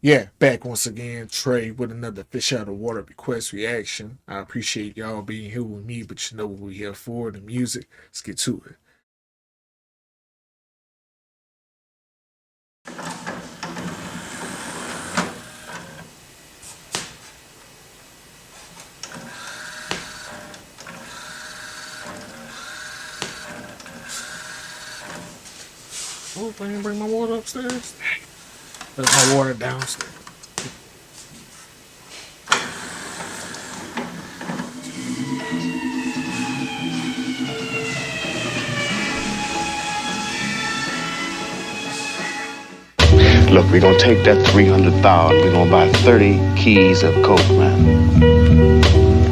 Yeah, back once again, Trey, with another Fish Out of Water request reaction. I appreciate y'all being here with me, but you know what we're here for, the music. Let's get to it. Oh, I didn't bring my water upstairs. There's my water downstairs. Look, we're gonna take that 300,000, we're gonna buy 30 keys of coke, man.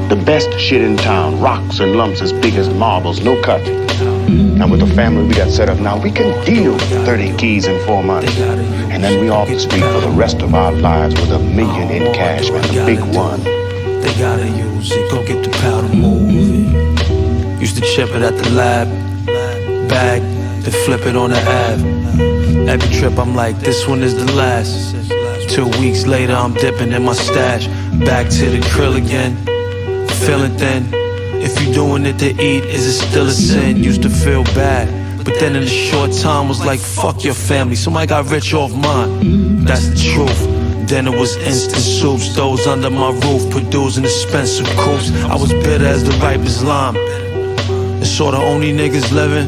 The best shit in town, rocks and lumps as big as marbles, no cut. Now with the family we got set up now, we can deal 30 keys in 4 months. And then we off the street for the rest of our lives with $1 million in cash, man, the big one. They gotta use it, go get the powder moving. Used to chip it at the lab, bag, then flip it on the Ave. Every trip I'm like, this one is the last. 2 weeks later I'm dipping in my stash. Back to the krill again, feeling thin. If you doing it to eat, is it still a sin? Used to feel bad, but then in a short time was like, fuck your family, somebody got rich off mine. That's the truth. Then it was instant soups, those under my roof, producing expensive coupes. I was bitter as the ripest lime. And so the only niggas living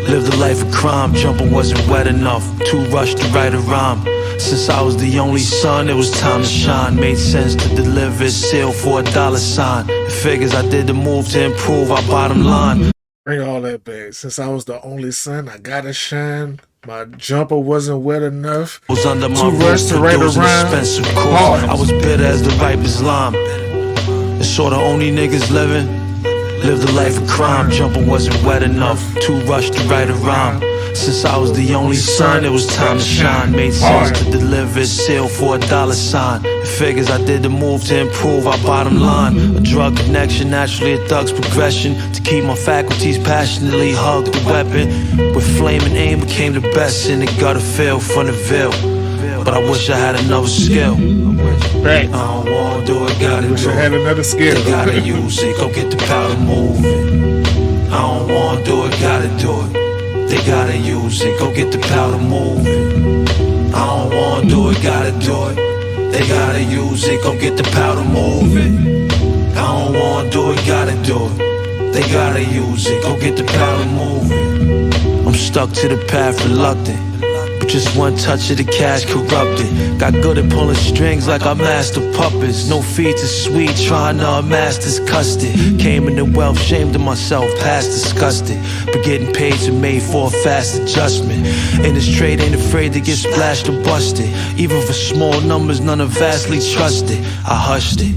lived a life of crime. Jumping wasn't wet enough, too rushed to write a rhyme. Since I was the only son, it was time to shine. Made sense to deliver it, seal for $sign. It figures I did the move to improve our bottom line. Bring all that back. Since I was the only son, I gotta shine. My jumper wasn't wet enough. Was under my Too rushed to write a rhyme. Expensive course. I was bitter as the ripest lime. And so the only niggas living lived a life of crime. Jumping wasn't wet enough, too rushed to write a rhyme. Since I was the only son, it was time to shine. Made sense to deliver it, seal for $sign. It figures I did the move to improve our bottom line. A drug connection, naturally a thug's progression. To keep my faculties passionately hugged the weapon. With flaming aim became the best in the gutter feel from the veil. But I wish I had another skill. I don't wanna do it, gotta do it. Wish I had another skill. They gotta use it, go get the powder moving. I don't wanna do it, gotta do it. They gotta use it, go get the powder moving. I don't wanna do it, gotta do it. They gotta use it, go get the powder moving. I don't wanna do it, gotta do it. They gotta use it, go get the powder moving. I'm stuck to the path, reluctant. But just one touch of the cash corrupted. Got good at pulling strings like I master puppets. No feet to sweet, trying to amass this custard. Came into wealth, shamed of myself, past disgusted. But getting paid to made for a fast adjustment. In this trade, ain't afraid to get splashed or busted. Even for small numbers, none are vastly trusted. I hushed it,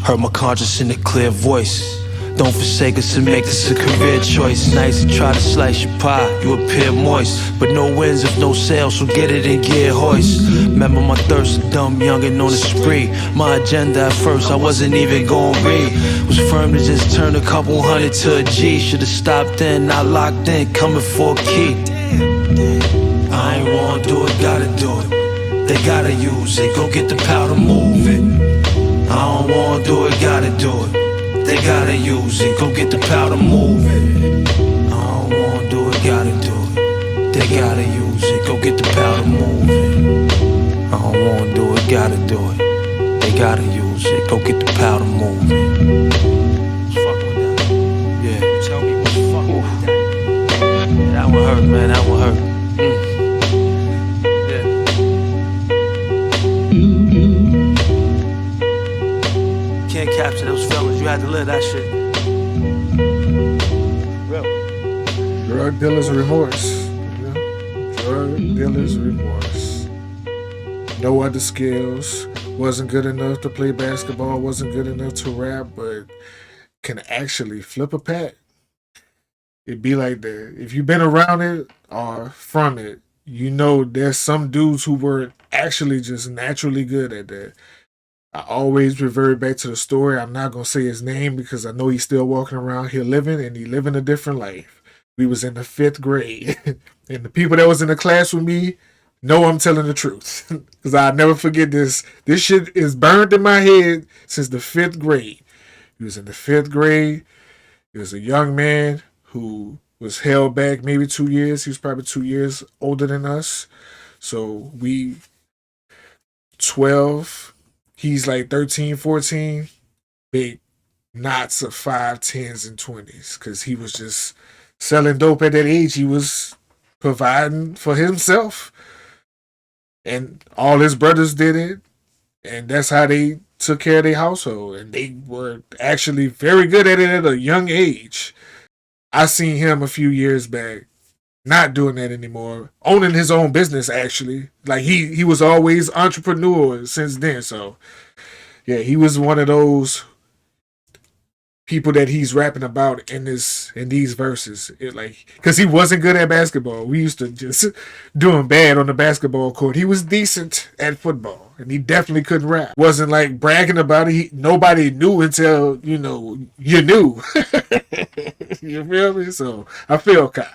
heard my conscience in a clear voice. Don't forsake us and make this a career choice. Nice to try to slice your pie, you appear moist. But no wins if no sales, so get it in gear hoist. Remember my thirst, a dumb youngin' on the spree. My agenda at first, I wasn't even gon' read. Was firm to just turn a couple hundred to a G. Should've stopped then, not locked in, coming for a key. I ain't wanna do it, gotta do it. They gotta use it, go get the powder moving. I don't wanna do it, gotta do it. They gotta use it, go get the powder moving. I don't wanna do it, gotta do it. They gotta use it, go get the powder moving. I don't wanna do it, gotta do it. They gotta use it, go get the powder moving. What's fucking with that? Yeah, tell me what's fucking with that. That one hurt, man, that one hurt. Can't capture those feelings, you had to live that shit. Real. Drug dealer's remorse. Drug dealer's remorse. No other skills. Wasn't good enough to play basketball. Wasn't good enough to rap, but can actually flip a pack. It'd be like that. If you've been around it or from it, you know there's some dudes who were actually just naturally good at that. I always revert back to the story. I'm not gonna say his name because I know he's still walking around here living and he living a different life. We was in the 5th grade. And the people that was in the class with me, know I'm telling the truth. Because I'll never forget this. This shit is burned in my head since the 5th grade. He was in the 5th grade. He was a young man who was held back maybe 2 years. He was probably 2 years older than us. So we 12. He's like 13, 14. Big knots of 5, 10s, and 20s. Because he was just selling dope at that age. He was providing for himself. And all his brothers did it. And that's how they took care of their household. And they were actually very good at it at a young age. I seen him a few years back not doing that anymore. Owning his own business, actually. Like, he was always entrepreneur since then. So, yeah, he was one of those people that he's rapping about in these verses. Because he wasn't good at basketball. We used to just do him bad on the basketball court. He was decent at football, and he definitely couldn't rap. Wasn't like bragging about it. Nobody knew until you knew. You feel me? So I feel Kai.